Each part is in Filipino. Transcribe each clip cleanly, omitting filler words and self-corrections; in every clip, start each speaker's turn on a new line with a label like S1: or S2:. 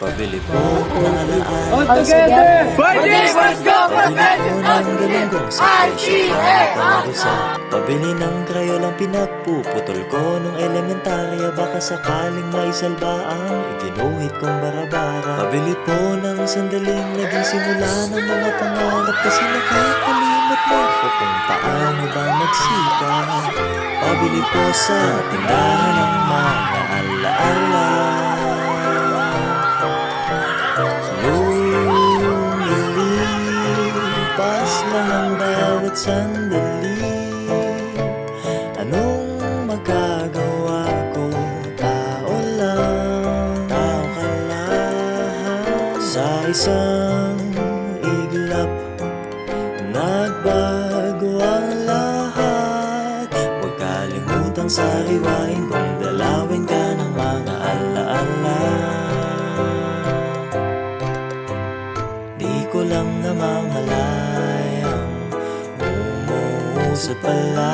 S1: Pabili po ng alaala.
S2: All together!
S3: Let's go!
S1: Pabili po ng galunggong sa presyo sa pabili ng krayolang pinagpuputol ko nung elementarya. Baka sakaling maisalba ang iginuhit kong barabara. Pabili po ng sandaling naging simula ng mga pangarap. Kasi nakakalimot na ko kung paano ba magsika. Pabili po sa tindahan ng mga alaala. Lumilipas lang ang bawat sandali. Anong magagawa ko? Tao lang, tao ka lang. Sa isang iglap, nagbago ang lahat. Huwag kalimutang sariwain kung dalawin ka ng mga alaala. Di ko lang namamalayang umuusap pala.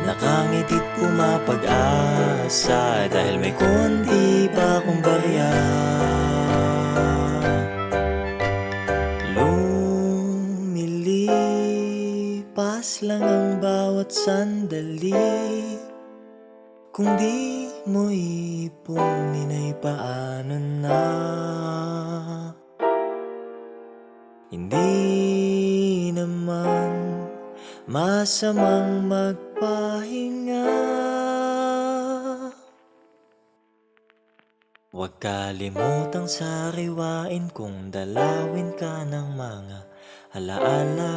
S1: Nakangitit pumapag-asa dahil may konti pa akong barya. Lumilipas lang ang bawat sandali. Kung di mo ipunin ay paano na? Hindi naman masamang magpahinga. Huwag kalimutang sariwain kung dalawin ka ng mga alaala.